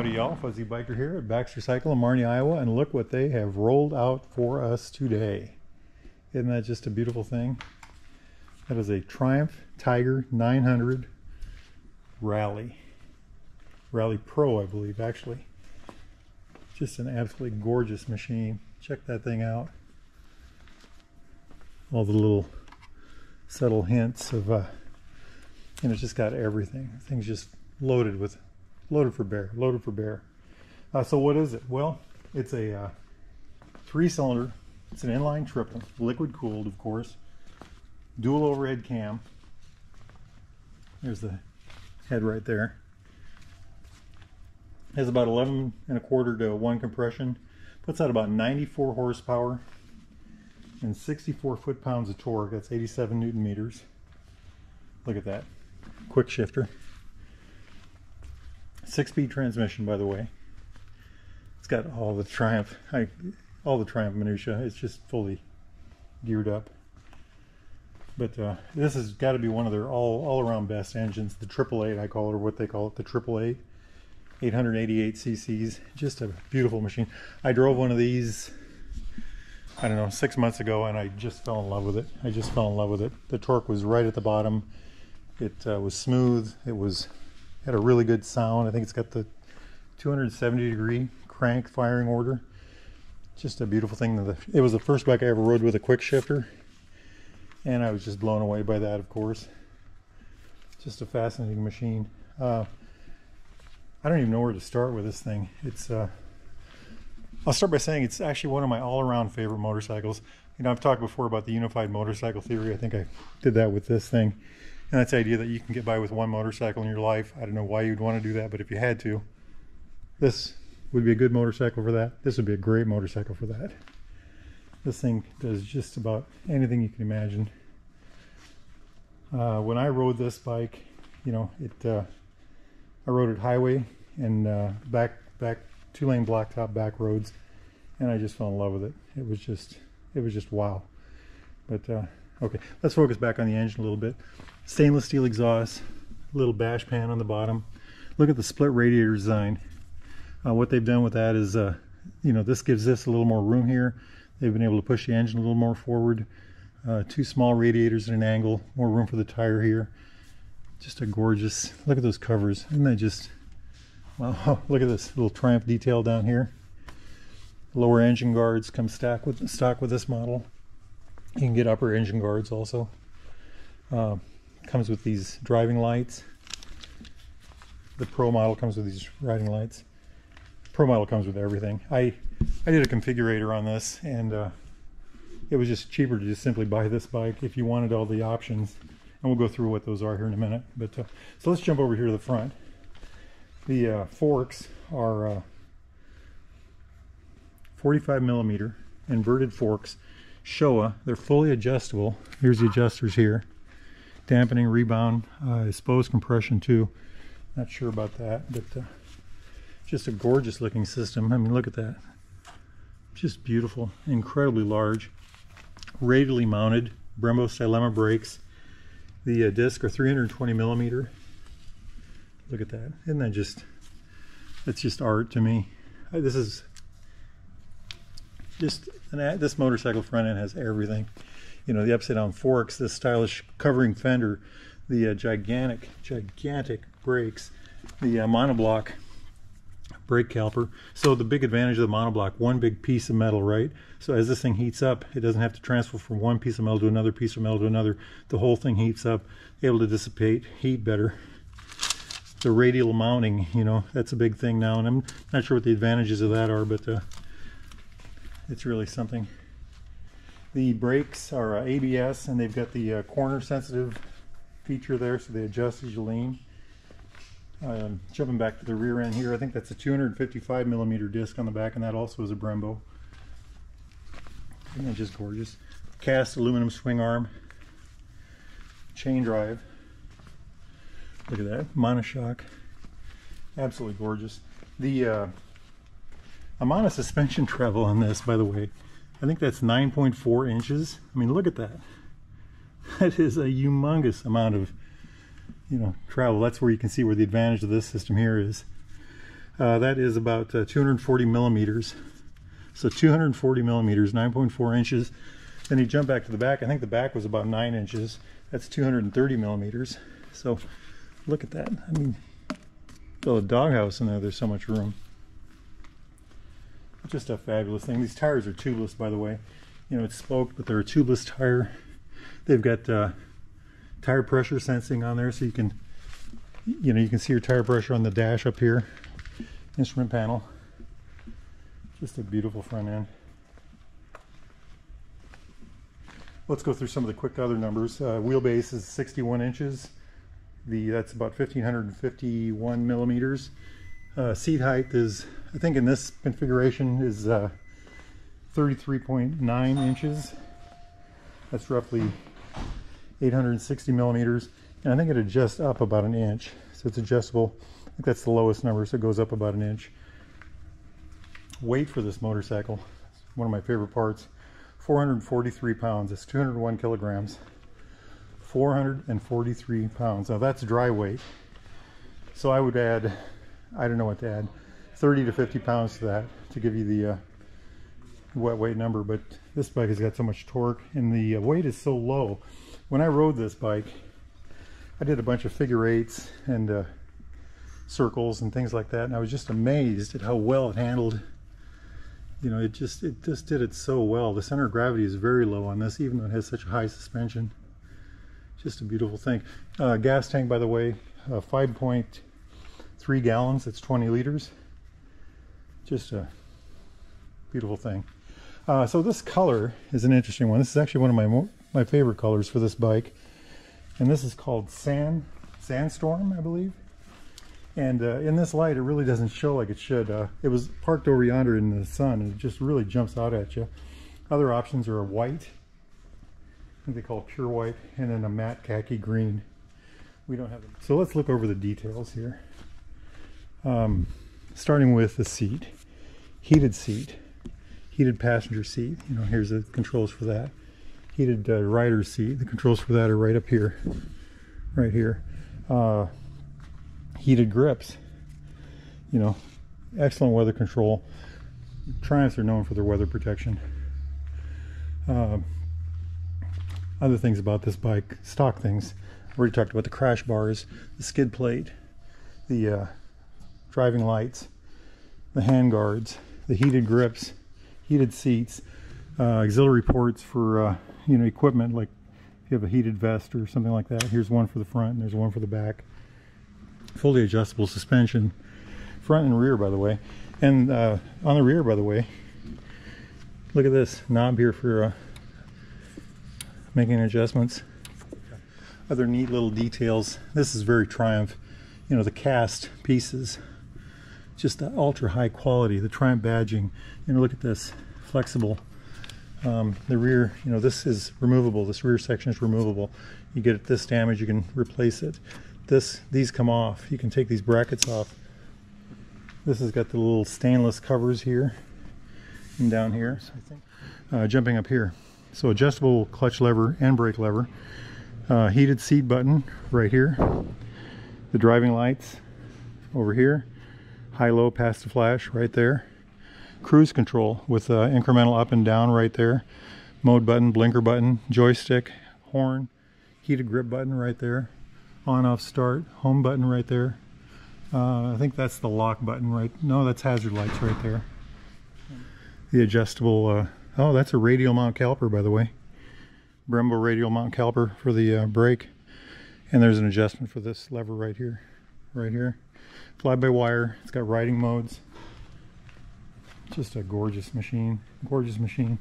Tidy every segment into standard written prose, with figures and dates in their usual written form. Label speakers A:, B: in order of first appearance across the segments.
A: Howdy y'all, Fuzzy Biker here at Baxter Cycle in Marnie, Iowa, and look what they have rolled out for us today. Isn't that just a beautiful thing? That is a Triumph Tiger 900 Rally Pro, I believe, actually. Just an absolutely gorgeous machine. Check that thing out. All the little subtle hints of, and it's just got everything. The thing's just loaded for bear. So what is it? Well, it's a 3-cylinder. It's an inline triple, liquid cooled, of course. Dual overhead cam. There's the head right there. Has about 11 1/4 to 1 compression. Puts out about 94 horsepower and 64 foot-pounds of torque. That's 87 Newton meters. Look at that. Quick shifter. 6-speed transmission, by the way. It's got all the Triumph minutia. It's just fully geared up. But this has got to be one of their all-around best engines. The 888, I call it, or what they call it, the 888. 888 cc's. Just a beautiful machine. I drove one of these, I don't know, 6 months ago, and I just fell in love with it. The torque was right at the bottom. It was smooth. Had a really good sound. I think it's got the 270-degree crank firing order. Just a beautiful thing. It was the first bike I ever rode with a quick shifter, and I was just blown away by that, of course. Just a fascinating machine. I don't even know where to start with this thing. I'll start by saying it's actually one of my all-around favorite motorcycles. You know, I've talked before about the unified motorcycle theory. I think I did that with this thing. And that's the idea that you can get by with one motorcycle in your life. I don't know why you'd want to do that, but if you had to, this would be a good motorcycle for that. This would be a great motorcycle for that. This thing does just about anything you can imagine. When I rode this bike, you know, I rode it highway and back 2-lane blacktop back roads, and I just fell in love with it. It was just wow. But okay, let's focus back on the engine a little bit. Stainless steel exhaust, little bash pan on the bottom. Look at the split radiator design. What they've done with that is, you know, this gives this a little more room here. They've been able to push the engine a little more forward. 2 small radiators at an angle, more room for the tire here. Just a gorgeous, look at those covers. Isn't that just, wow, look at this little Triumph detail down here. Lower engine guards come stock with this model. You can get upper engine guards also. Comes with these driving lights. The Pro model comes with these riding lights. Pro model comes with everything. I did a configurator on this, and it was just cheaper to just simply buy this bike if you wanted all the options. And we'll go through what those are here in a minute. But so let's jump over here to the front. The forks are 45mm inverted forks. Showa. They're fully adjustable. Here's the adjusters here. Dampening, rebound, I suppose compression too. Not sure about that, but just a gorgeous looking system. I mean, look at that. Just beautiful, incredibly large. Radially mounted Brembo Stylema brakes. The discs are 320mm. Look at that. Isn't that just, it's just art to me. This is just, this motorcycle front end has everything. You know, the upside down forks, the stylish covering fender, the gigantic brakes, the monoblock brake caliper. So the big advantage of the monoblock, one big piece of metal, right? So as this thing heats up, it doesn't have to transfer from one piece of metal to another piece of metal to another. The whole thing heats up, able to dissipate heat better. The radial mounting, you know, that's a big thing now, and I'm not sure what the advantages of that are, but it's really something. The brakes are ABS, and they've got the corner sensitive feature there, so they adjust as you lean. Jumping back to the rear end here, I think that's a 255mm disc on the back, and that also is a Brembo. Isn't that just gorgeous? Cast aluminum swing arm, chain drive. Look at that, monoshock. Absolutely gorgeous. The amount of suspension travel on this, by the way, I think that's 9.4 inches. I mean, look at that. That is a humongous amount of, you know, travel. That's where you can see where the advantage of this system here is. That is about 240 millimeters. So 240 millimeters, 9.4 inches. Then you jump back to the back. I think the back was about 9 inches. That's 230 millimeters. So look at that. I mean, build a doghouse in there. There's so much room. Just a fabulous thing. These tires are tubeless, by the way. You know, it's spoke, but they're a tubeless tire. They've got tire pressure sensing on there, so you can, you know, you can see your tire pressure on the dash up here. Instrument panel. Just a beautiful front end. Let's go through some of the quick other numbers. Wheelbase is 61 inches. That's about 1,551 millimeters. Seat height is, I think in this configuration, is 33.9 inches. That's roughly 860 millimeters. And I think it adjusts up about an inch. So it's adjustable. I think that's the lowest number, so it goes up about an inch. Weight for this motorcycle, one of my favorite parts, 443 pounds. It's 201 kilograms. 443 pounds. Now that's dry weight. So I would add, I don't know what to add, 30 to 50 pounds to that to give you the wet weight number. But this bike has got so much torque, and the weight is so low. When I rode this bike, I did a bunch of figure eights and circles and things like that, and I was just amazed at how well it handled. You know, it just did it so well. The center of gravity is very low on this, even though it has such a high suspension. Just a beautiful thing. Gas tank, by the way, 5.3 gallons. It's 20 liters. Just a beautiful thing. So this color is an interesting one. This is actually one of my favorite colors for this bike, and this is called Sandstorm, I believe. And in this light, it really doesn't show like it should. It was parked over yonder in the sun, and it just really jumps out at you. Other options are a white, I think they call it pure white, and then a matte khaki green. We don't have them. So let's look over the details here. Starting with the seat. Heated seat. Heated passenger seat. You know, here's the controls for that. Heated rider seat. The controls for that are right up here. Right here. Heated grips, you know, excellent weather control. Triumphs are known for their weather protection. Other things about this bike, stock things. I already talked about the crash bars, the skid plate, the driving lights, the hand guards, the heated grips, heated seats, auxiliary ports for you know, equipment, like if you have a heated vest or something like that. Here's one for the front and there's one for the back. Fully adjustable suspension, front and rear, by the way. And on the rear, by the way, look at this knob here for making adjustments. Other neat little details. This is very Triumph. You know, the cast pieces, just the ultra high quality. The Triumph badging. You know, look at this, flexible. The rear, you know, this is removable. This rear section is removable. You get this damage, you can replace it. These come off. You can take these brackets off. This has got the little stainless covers here and down here. So I think jumping up here. So adjustable clutch lever and brake lever. Heated seat button right here. The driving lights over here. High-low pass to flash right there. Cruise control with incremental up and down right there. Mode button, blinker button, joystick, horn, heated grip button right there. On off start, home button right there. I think that's the lock button, right? No, that's hazard lights right there. The adjustable, oh, that's a radial mount caliper, by the way. Brembo radial mount caliper for the brake. And there's an adjustment for this lever right here. Right here. Fly-by-wire. It's got riding modes. Just a gorgeous machine. Gorgeous machine.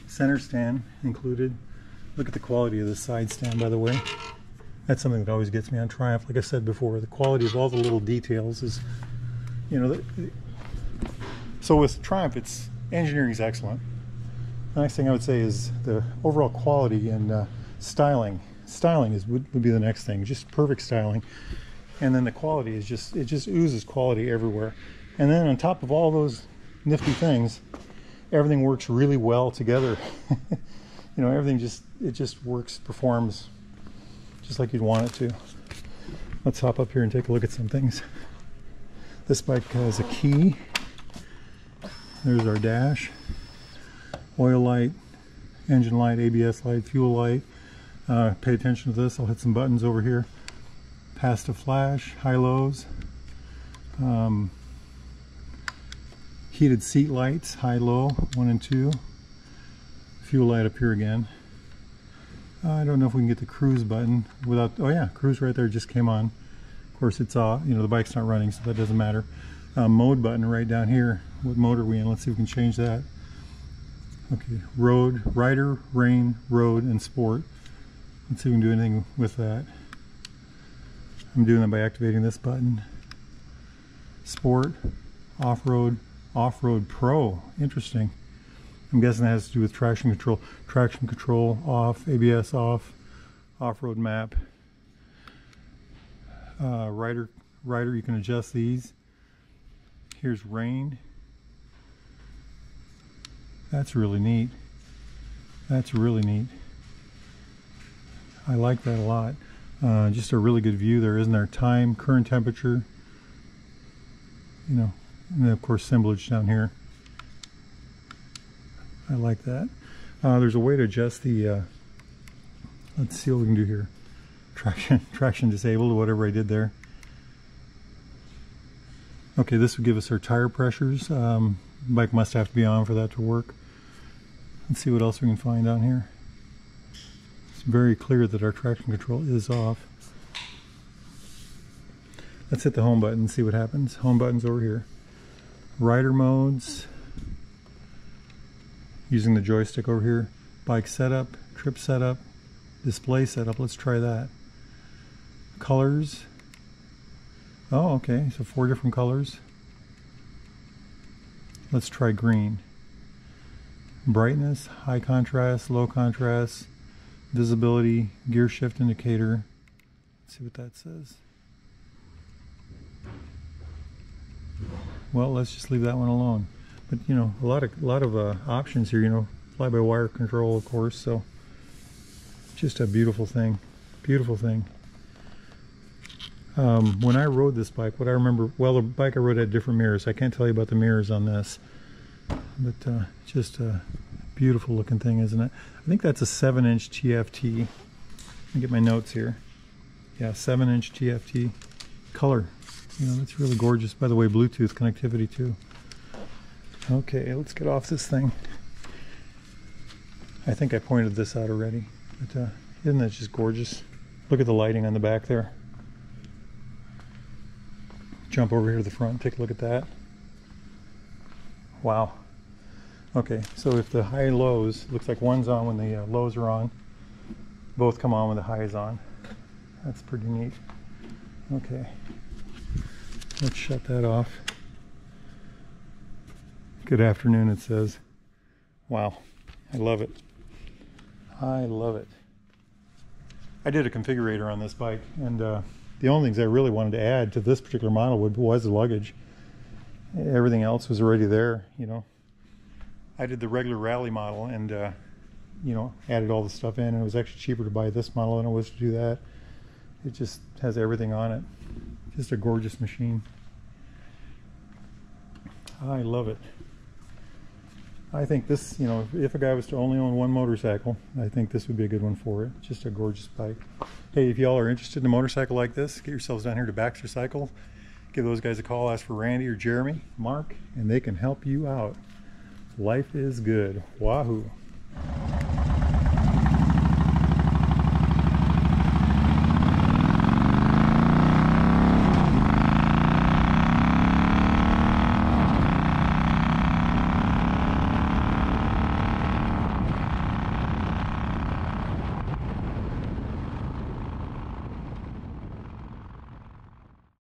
A: Center stand included. Look at the quality of the side stand, by the way. That's something that always gets me on Triumph. Like I said before, the quality of all the little details is, you know, so with Triumph, its engineering is excellent. The next thing I would say is the overall quality and styling. Styling would be the next thing, just perfect styling. And then the quality is just, it just oozes quality everywhere. And then on top of all those nifty things, everything works really well together. You know, everything just works, performs just like you'd want it to. Let's hop up here and take a look at some things. This bike has a key. There's our dash, oil light, engine light, ABS light, fuel light. Pay attention to this. I'll hit some buttons over here. Pass to flash, high lows. Heated seat lights, high low, 1 and 2. Fuel light up here again. I don't know if we can get the cruise button without, oh yeah, cruise right there just came on. Of course it's off, you know, the bike's not running, so that doesn't matter. Mode button right down here. What mode are we in? Let's see if we can change that. Okay, road, rider, rain, road, and sport. Let's see if we can do anything with that. I'm doing that by activating this button. Sport, off-road, off-road pro. Interesting. I'm guessing that has to do with traction control. Traction control off, ABS off, off-road map. Rider, you can adjust these. Here's rain. That's really neat. That's really neat. I like that a lot. Just a really good view there, isn't there? Time, current temperature, you know, and then of course assemblage down here. I like that. There's a way to adjust the, let's see what we can do here. Traction disabled, or whatever I did there. Okay, this would give us our tire pressures. Bike must have to be on for that to work. Let's see what else we can find down here. It's very clear that our traction control is off. Let's hit the home button and see what happens. Home button's over here. Rider modes. Using the joystick over here. Bike setup, trip setup, display setup. Let's try that. Colors. Oh, okay, so 4 different colors. Let's try green. Brightness, high contrast, low contrast, visibility, gear shift indicator. Let's see what that says. Well, let's just leave that one alone. But you know, a lot of options here. You know, fly-by-wire control, of course. So, just a beautiful thing. Beautiful thing. When I rode this bike, what I remember, well, the bike I rode had different mirrors. I can't tell you about the mirrors on this, but just a beautiful looking thing, isn't it? I think that's a 7-inch TFT. Let me get my notes here. Yeah, 7-inch TFT color. You know, that's really gorgeous. By the way, Bluetooth connectivity too. Okay, let's get off this thing. I think I pointed this out already, but isn't that just gorgeous? Look at the lighting on the back there. Jump over here to the front, take a look at that. Wow. Okay, so if the high and lows, looks like one's on when the lows are on, both come on when the high is on. That's pretty neat. Okay, let's shut that off. Good afternoon, it says. Wow, I love it. I love it. I did a configurator on this bike, and the only things I really wanted to add to this particular model was the luggage. Everything else was already there, you know. I did the regular rally model and, you know, added all the stuff in, and it was actually cheaper to buy this model than it was to do that. It just has everything on it. Just a gorgeous machine. I love it. I think this, you know, if a guy was to only own one motorcycle, I think this would be a good one for it. Just a gorgeous bike. Hey, if y'all are interested in a motorcycle like this, get yourselves down here to Baxter Cycle. Give those guys a call, ask for Randy or Jeremy, Mark, and they can help you out. Life is good. Wahoo.